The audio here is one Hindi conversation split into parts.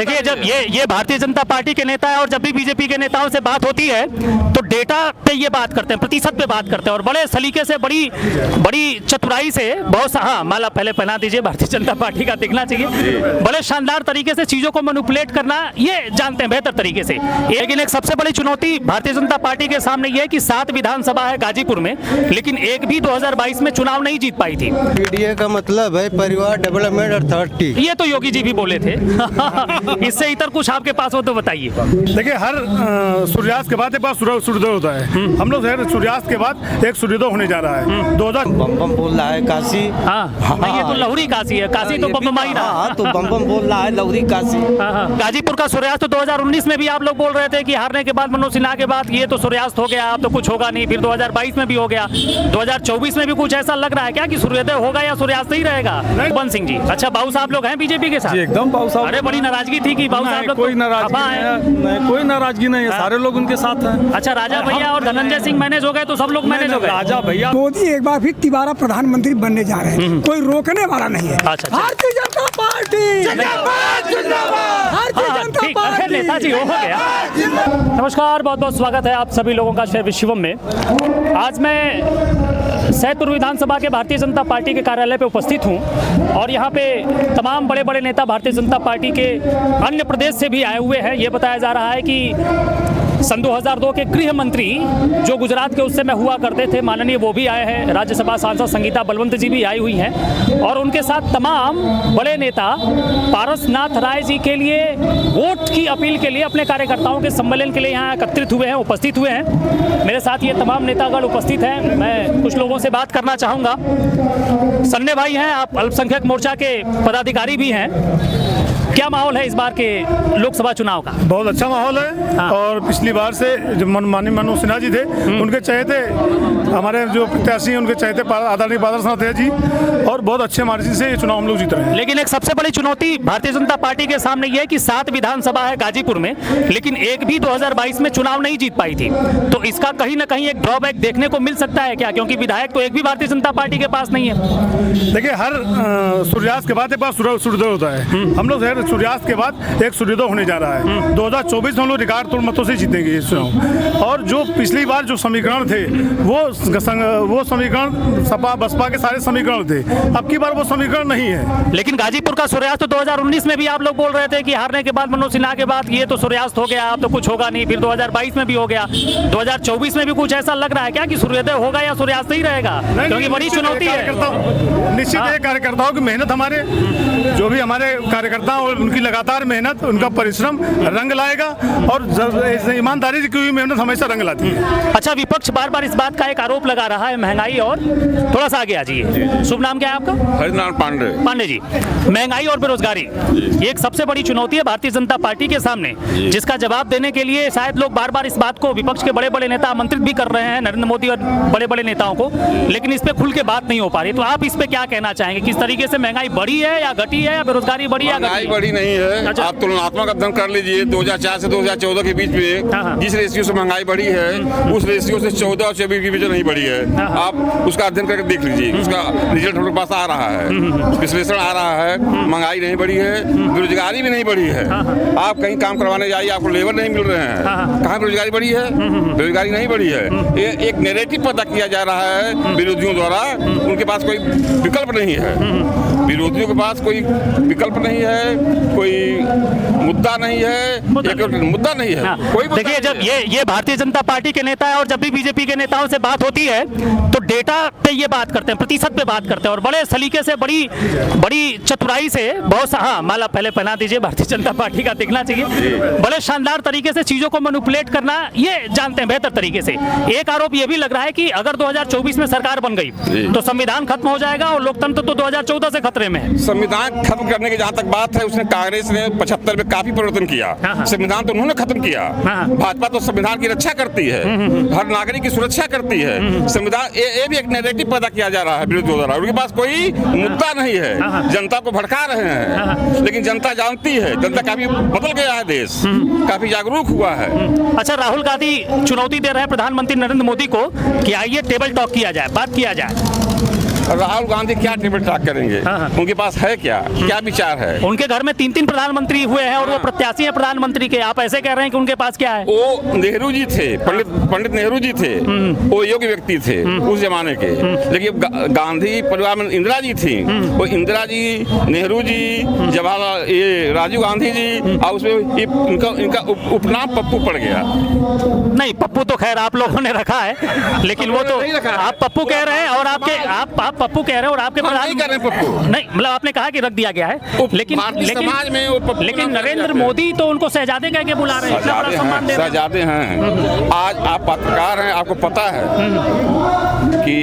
देखिए, जब ये भारतीय जनता पार्टी के नेता है और जब भी बीजेपी के नेताओं से बात होती है तो डेटा पे ये बात करते हैं, प्रतिशत पे बात करते हैं और बड़े सलीके से, बड़ी चतुराई से, बहुत हाँ माला पहले पहना दीजिए, भारतीय जनता पार्टी का दिखना चाहिए, बड़े शानदार तरीके से चीजों को मैनिपुलेट करना ये जानते हैं बेहतर तरीके से। लेकिन एक सबसे बड़ी चुनौती भारतीय जनता पार्टी के सामने ये है कि 7 विधानसभा है गाजीपुर में, लेकिन एक भी 2022 में चुनाव नहीं जीत पाई थी। पीडीए का मतलब है परिवार डेवलपमेंट अथॉरिटी, ये तो योगी जी भी बोले थे। इससे इतर कुछ आपके पास हो तो बताइए। देखिए, हर सूर्यास्त के बाद एक बार सूर्योदय होता है। हम लोग सूर्यास्त के बाद एक सूर्योदय होने जा रहा है। 2000 बम बम बोल रहा है काशी। नहीं, ये तो लहुरी काशी है, काशी तो बमबमाई रहा। तो बम बम बोल रहा है लहुरी काशी। गाजीपुर का सूर्यास्त तो 2019 में भी आप लोग बोल रहे थे कि हारने के बाद, मनोज सिन्हा के बाद ये तो सूर्यास्त हो गया, अब तो कुछ होगा नहीं। फिर 2022 में भी हो गया, 2024 में भी कुछ ऐसा लग रहा है क्या कि सूर्योदय होगा या सूर्यास्त ही रहेगा? बंद सिंह जी, अच्छा, बाबू साहब लोग हैं बीजेपी के साथ? एकदम बाबू साहब। अरे बड़ी नाराजगी थी कि बाबू साहब लोग कोई नाराजगी नहीं, कोई नाराजगी नहीं है, सारे लोग उनके साथ हैं। अच्छा, राजा भैया और धनंजय सिंह मैनेज हो गए तो सब लोग मैनेज हो गए। राजा भैया, मोदी एक बार फिर तिबारा प्रधानमंत्री बनने जा रहे हैं, कोई रोकने वाला नहीं है। अच्छा, भारतीय जनता पार्टी नेताजी हो गया। नमस्कार, बहुत बहुत स्वागत है आप सभी लोगों का शहर विश्वम में। आज मैं सैदपुर विधानसभा के भारतीय जनता पार्टी के कार्यालय पे उपस्थित हूं और यहाँ पे तमाम बड़े बड़े नेता भारतीय जनता पार्टी के अन्य प्रदेश से भी आए हुए हैं। ये बताया जा रहा है कि सन 2002 के गृह मंत्री जो गुजरात के उस समय हुआ करते थे, माननीय, वो भी आए हैं। राज्यसभा सांसद संगीता बलवंत जी भी आई हुई हैं और उनके साथ तमाम बड़े नेता पारसनाथ राय जी के लिए वोट की अपील के लिए, अपने कार्यकर्ताओं के सम्मेलन के लिए यहाँ एकत्रित हुए हैं, उपस्थित हुए हैं। मेरे साथ ये तमाम नेतागण उपस्थित हैं। मैं कुछ लोगों से बात करना चाहूँगा। सन्ने भाई हैं, आप अल्पसंख्यक मोर्चा के पदाधिकारी भी हैं। क्या माहौल है इस बार के लोकसभा चुनाव का? बहुत अच्छा माहौल है। हाँ। और पिछली बार से जो माननीय मनोज सिन्हा जी थे, उनके चहेते हमारे जो प्रत्याशी हैं, उनके चहेते आदरणीय पारसनाथ जी, और बहुत अच्छे मार्जिन से ये चुनाव हम लोग जीत रहे हैं। लेकिन एक सबसे बड़ी चुनौती भारतीय जनता पार्टी के सामने ये है कि 7 विधानसभा है गाजीपुर में, लेकिन एक भी 2022 में चुनाव नहीं जीत पाई थी। तो इसका कहीं ना कहीं एक ड्रॉबैक देखने को मिल सकता है क्या? क्योंकि विधायक तो एक भी भारतीय जनता पार्टी के पास नहीं है। देखिए, हर सूर्यास्त के बाद एक बार सूर्योदय होता है। हम लोग सूर्यास्त के बाद एक सूर्योदय होने जा रहा है। 2024 में हम लोग रिकॉर्ड तोड़ मतों से जीतेंगे इस चुनाव। और जो पिछली बार जो समीकरण थे वो समीकरण सपा बसपा के सारे समीकरण थे, अब की बार वो समीकरण नहीं है। लेकिन गाजीपुर का सूर्यास्त तो 2019 में भी आप लोग बोल रहे थे कि हारने के बाद, मनोज सिन्हा के बाद ये तो सूर्यास्त हो गया, अब तो कुछ होगा नहीं। फिर 2022 में भी हो गया, 2024 में भी कुछ ऐसा लग रहा है क्या कि सूर्योदय होगा या सूर्यास्त ही रहेगा? क्योंकि बड़ी चुनौती है। निश्चित है, कार्यकर्ताओं की मेहनत, हमारे जो भी हमारे कार्यकर्ता और उनकी लगातार मेहनत, उनका परिश्रम रंग लाएगा और ईमानदारी की हुई मेहनत हमेशा रंग लाती है। अच्छा, विपक्ष बार बार इस बात का एक आरोप लगा रहा है, महंगाई और, थोड़ा सा आगे आ जाइए, शुभ नाम क्या है आपका? हरिनारायण पांडे जी। महंगाई और बेरोजगारी ये एक सबसे बड़ी चुनौती है भारतीय जनता पार्टी के सामने, जिसका जवाब देने के लिए शायद लोग बार बार इस बात को, विपक्ष के बड़े बड़े नेता आमंत्रित भी कर रहे हैं, नरेंद्र मोदी और बड़े बड़े नेताओं को, लेकिन इस पे खुल के बात नहीं हो पा रही। तो आप इस पे क्या कहना चाहेंगे? किस तरीके से महंगाई बढ़ी है या घटी है, या बेरोजगारी बढ़ी है? महंगाई बढ़ी नहीं है। अच्छा। आप तुलनात्मक अध्ययन कर लीजिए, 2004 से 2014 के बीच में जिस रेशियो से महंगाई बढ़ी है, उस रेशियो से 14 और 24 के बीच नहीं बढ़ी है। आप उसका अध्ययन करके देख लीजिए, उसका रिजल्ट हमारे पास आ रहा है, विश्लेषण आ रहा है। महंगाई नहीं बढ़ी है, बेरोजगारी भी नहीं बढ़ी है। आप कहीं काम करवाने जाइए, आपको लेबर नहीं मिल रहे हैं, कहाँ बेरोजगारी बढ़ी है? बेरोजगारी नहीं बढ़ी है। ये एक नैरेटिव पैदा किया जा रहा है विरोधियों द्वारा, उनके पास कोई विकल्प नहीं है। विरोधियों के पास कोई विकल्प नहीं है, कोई मुद्दा नहीं है, मुद्दा नहीं है। कोई देखिए, जब ये भारतीय जनता पार्टी के नेता है और जब भी बीजेपी के नेताओं से बात होती है तो डेटा पे ये बात करते हैं, प्रतिशत पे बात करते हैं और बड़े सलीके से, बड़ी चतुराई से, बहुत हाँ माला पहले पहना दीजिए, भारतीय जनता पार्टी का दिखना चाहिए, बड़े शानदार तरीके से चीजों को मैनिपुलेट करना ये जानते हैं बेहतर तरीके से। एक आरोप ये भी लग रहा है कि अगर 2024 में सरकार बन गई तो संविधान खत्म हो जाएगा और लोकतंत्र तो 2014 से खतरे में है। संविधान खत्म करने की जहाँ तक बात है, उसने कांग्रेस ने 75 में काफी परिवर्तन किया। संविधान तो उन्होंने खत्म किया। भाजपा तो संविधान की रक्षा करती है, हर नागरिक की सुरक्षा करती है। संविधान ये भी एक नैरेटिव पैदा किया जा रहा है विरोधियों द्वारा। उनके पास कोई मुद्दा नहीं है, जनता को भड़का रहे हैं, लेकिन जनता जानती है, जनता काफी बदल गया है, देश काफी जागरूक हुआ है। अच्छा, राहुल गांधी चुनौती दे रहे हैं प्रधानमंत्री नरेंद्र मोदी को कि आइए टेबल टॉक किया जाए, बात किया जाए। राहुल गांधी क्या टेबल टॉक करेंगे? उनके पास है क्या विचार है? उनके घर में 3-3 प्रधानमंत्री हुए हैं और वो प्रत्याशी हैं प्रधानमंत्री के। आप ऐसे कह रहे हैं कि उनके पास क्या है? वो नेहरू जी थे, पंडित नेहरू जी थे, वो योग्य व्यक्ति थे उस जमाने के। लेकिन गांधी परिवार में इंदिरा जी थी, वो इंदिरा जी, नेहरू जी, जवाहरलाल, ये राजीव गांधी जी, और उसमें इनका उपनाम पप्पू पड़ गया। नहीं, पप्पू तो खैर आप लोगों ने रखा है, लेकिन वो तो आप पप्पू कह रहे हैं और आप पप्पू कह रहे हैं और आपके नहीं कर रहे हैं पप्पू। नहीं, मतलब आपने कहा कि रख दिया गया है, लेकिन समाज में वो पप्पू लेकिन नरेंद्र मोदी तो उनको शहजादे कह के बुला रहे हैं, इतना बड़ा सम्मान दे रहे हैं। शहजादे हैं। आज आप पत्रकार हैं, आपको पता है कि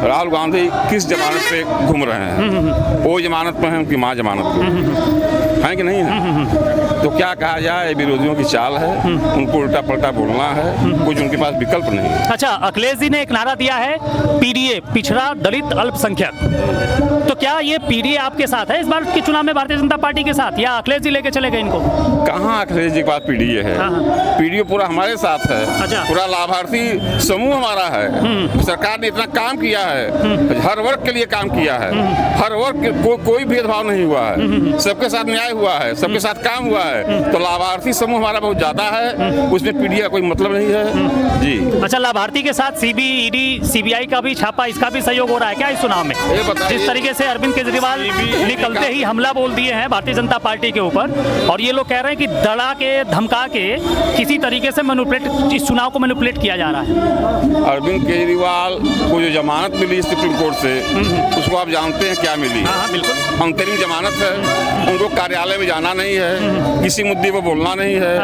राहुल गांधी किस जमानत पे घूम रहे हैं। वो जमानत पे हैं, उनकी माँ जमानत पे है कि नहीं है? तो क्या कहा जाए, विरोधियों की चाल है, उनको उल्टा पलटा बोलना है, कुछ उनके पास विकल्प नहीं है। अच्छा, अखिलेश जी ने एक नारा दिया है, पीडीए, पिछड़ा दलित अल्पसंख्यक। तो क्या ये पीडीए आपके साथ है इस बार के चुनाव में, भारतीय जनता पार्टी के साथ, या अखिलेश जी लेके चले गए इनको? कहाँ अखिलेश जी के पास पीडीए है? पीडीए पूरा हमारे साथ है। अच्छा। पूरा लाभार्थी समूह हमारा है। सरकार ने इतना काम किया है, हर वर्ग के लिए काम किया है, हर वर्ग कोई भेदभाव नहीं हुआ है, सबके साथ न्याय हुआ है, सबके साथ काम हुआ है। तो लाभार्थी समूह हमारा बहुत ज्यादा है, उसमें पीडीए का कोई मतलब नहीं है जी। अच्छा, लाभार्थी के साथ सीबीआई, ईडी, सीबीआई का भी छापा, इसका भी सहयोग हो रहा है क्या इस चुनाव में? जिस तरीके से अरविंद केजरीवाल निकलते ही हमला बोल दिए हैं भारतीय जनता पार्टी के ऊपर, और ये लोग कह रहे हैं कि दड़ा के, धमका के किसी तरीके से मैनिपुलेट, इस चुनाव को मैनिपुलेट किया जा रहा है। अरविंद केजरीवाल को जो जमानत मिली सुप्रीम कोर्ट से, उसको आप जानते हैं क्या मिली? हाँ, बिल्कुल अंतरिम जमानत है। उनको कार्यालय में जाना नहीं है, किसी मुद्दे पर बोलना नहीं है।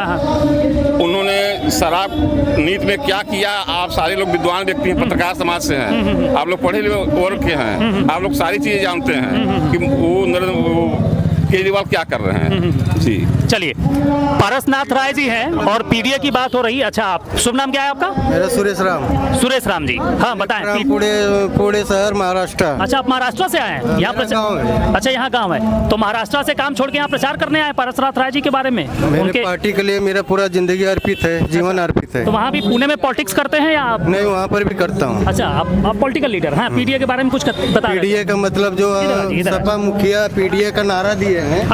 उन्होंने शराब नीति में क्या किया, आप सारे लोग विद्वान व्यक्ति हैं, पत्रकार समाज से हैं, आप लोग पढ़े लिखे वर्ग के हैं, आप लोग सारी चीजें जानते हैं कि वो केजरीवाल क्या कर रहे हैं जी। चलिए, पारसनाथ राय जी हैं और पीडीए की बात हो रही। अच्छा, आप शुभ नाम क्या है आपका? मेरा सुरेश राम। सुरेश राम जी, हाँ बताएं। पुणे शहर, महाराष्ट्र। अच्छा, आप महाराष्ट्र से आए हैं? यहाँ प्रचार, अच्छा यहाँ गांव है, तो महाराष्ट्र से काम छोड़ के यहाँ प्रचार करने आए पारसनाथ राय जी के बारे में? मेरे पार्टी के लिए मेरा पूरा जिंदगी अर्पित है, जीवन अर्पित है। तो वहाँ भी पुणे में पॉलिटिक्स करते हैं या आप? नहीं, वहाँ पर भी करता हूँ। अच्छा, आप पॉलिटिकल लीडर हैं। पीडीए के बारे में कुछ बता। पीडीए का मतलब जो सपा मुखिया पीडीए का नारा दिए हैं,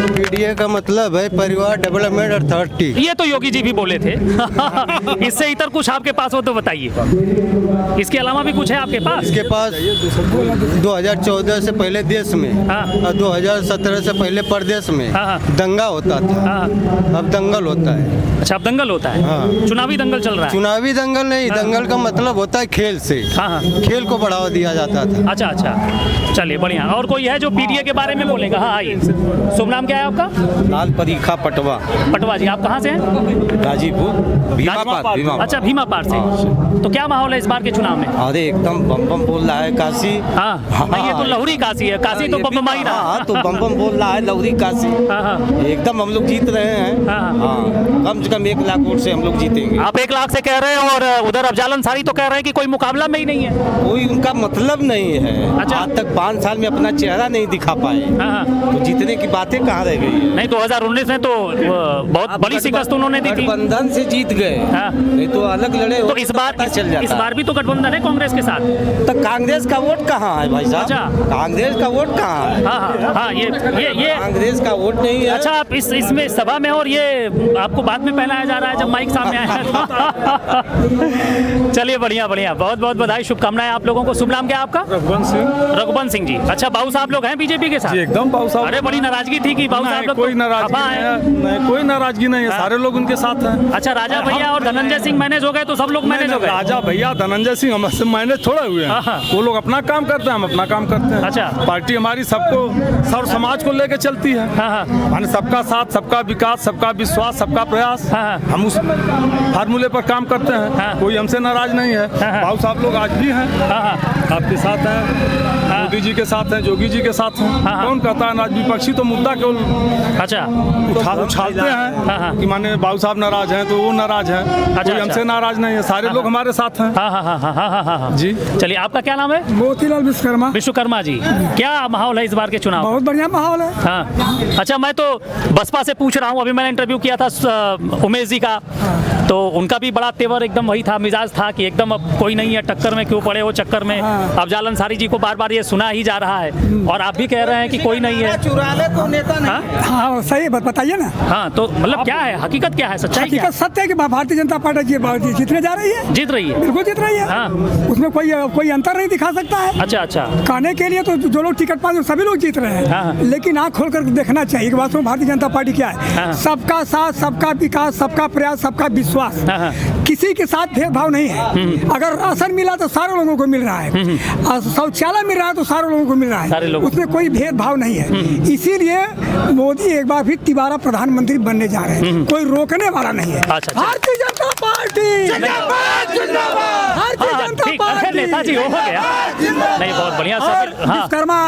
पीडीए का मतलब है परिवार डेवलपमेंट अथॉरिटी। ये तो योगी जी भी बोले थे। इससे इतर कुछ आपके पास हो तो बताइए, इसके अलावा भी कुछ है आपके पास? इसके पास 2014 से पहले देश में और 2017 से पहले प्रदेश में दंगा होता था, अब दंगल होता है। अच्छा, अब दंगल होता है, चुनावी दंगल चल रहा है? चुनावी दंगल नहीं, दंगल का मतलब होता है खेल से, खेल को बढ़ावा दिया जाता था। अच्छा अच्छा, चलिए बढ़िया। और कोई है जो पीडीए के बारे में बोलेगा? हाँ आइए। शुभ नाम क्या है आपका? लाल परीखा पटवा। पटवा जी, आप कहाँ से हैं? गाजीपुर, भीमापार। अच्छा, भीमापार से। तो क्या माहौल है इस बार के चुनाव में? अरे एकदम बम बम बोल रहा है काशी। ये तो लहुरी काशी है, काशी तो बम ही रहा। तो बम बम बोल रहा है लहुरी काशी। एकदम हम लोग जीत रहे हैं। कम से कम 1 लाख वोट से हम लोग जीतेंगे। आप 1 लाख से कह रहे हैं और उधर अफजाल अंसारी तो कह रहे हैं कि कोई मुकाबला में ही नहीं है, कोई उनका मतलब नहीं है। अच्छा। आज तक 5 साल में अपना चेहरा नहीं दिखा पाए, तो जीतने की बातें कहाँ रह गई है? नहीं, 2019 में तो बहुत बड़ी शिकस्त उन्होंने दी थी। गठबंधन से जीत गए, नहीं तो अलग लड़े। तो इस बार भी तो गठबंधन है कांग्रेस के साथ। तो कांग्रेस का वोट कहाँ है भाई साहब? अच्छा। कांग्रेस का वोट कहाँ है? हाँ, ये कांग्रेस का वोट नहीं है। अच्छा, आप इसमें सभा में, और ये आपको बाद में पहनाया जा रहा है जब माइक सामने आया है। चलिए बढ़िया बढ़िया, बहुत बहुत बधाई, शुभकामनाएं आप लोगों को। शुभ नाम क्या है आपका? रघुवंश सिंह जी। अच्छा, बाबू साहब लोग हैं बीजेपी के साथ? एकदम बाबू साहब। अरे बड़ी नाराजगी थी कि बाबू साहब लोग कोई नाराजगी नहीं है, सारे लोग उनके साथ हैं। अच्छा, राजा भैया और धनंजय सिंह मैनेज हो गए तो सब लोग मैनेज हो गए? राजा भैया धनंजय सिंह हमसे मैनेज थोड़ा हुए हैं, वो लोग अपना काम करते हैं, हम अपना काम करते हैं। अच्छा। पार्टी हमारी सबको, सर्व समाज को लेकर चलती है, माने सबका साथ, सबका विकास, सबका विश्वास, सबका प्रयास। हम उस फार्मूले पर काम करते हैं, कोई हमसे नाराज नहीं है। बाबू साहब लोग आज भी हैं, आपके साथ हैं, मोदी जी के साथ हैं, योगी जी के साथ हैं। कौन कहता है नाराज? विपक्षी तो मुद्दा केवल उछालते हैं कि माने बाबू साहब नाराज हैं तो वो नाराज हैं, कोई हमसे नाराज नहीं है, सारे लोग हमारे साथ हैं। जी, चलिए, आपका क्या नाम है? मोतीलाल विश्वकर्मा। विश्वकर्मा जी, क्या माहौल है इस बार के चुनाव? बहुत बढ़िया माहौल है। हाँ, अच्छा, मैं तो बसपा से पूछ रहा हूँ, अभी मैंने इंटरव्यू किया था उमेश जी का, तो उनका भी बड़ा तेवर एकदम वही था, मिजाज था कि एकदम अब कोई नहीं है, टक्कर में क्यों पड़े हो चक्कर में। अब जाल अंसारी जी को बार बार ये सुना ही जा रहा है और आप भी कह रहे हैं कि कोई नहीं है। चुराले तो नेता नहीं। हाँ सही बात बताइए ना। हाँ तो मतलब क्या है, हकीकत क्या है, सच्चाई क्या है? हकीकत सत्य है कि भारतीय जनता पार्टी जीतने जा रही है, जीत रही है, बिल्कुल जीत रही है। हाँ। उसमें कोई अंतर नहीं दिखा सकता है। अच्छा अच्छा। कहने के लिए तो जो लोग टिकट पाते सभी लोग जीत रहे हैं। हाँ। लेकिन आँख खोल कर देखना चाहिए कि वास्तव में भारतीय जनता पार्टी क्या है। हाँ। सबका साथ, सबका विकास, सबका प्रयास, सबका विश्वास। हाँ। किसी के साथ भेदभाव नहीं है। अगर राशन मिला तो सारे लोगों को मिल रहा है, शौचालय मिल रहा है तो सारे लोगों को मिल रहा है, उसमें कोई भेदभाव नहीं है। इसीलिए मोदी एक बार फिर तिबारा प्रधानमंत्री बनने जा रहे हैं, कोई रोकने वाला नहीं है। Bharatiya Janata party Bharatiya Janata party. नेताजी हो गया नहीं, बहुत बढ़िया सर। विश्वकर्मा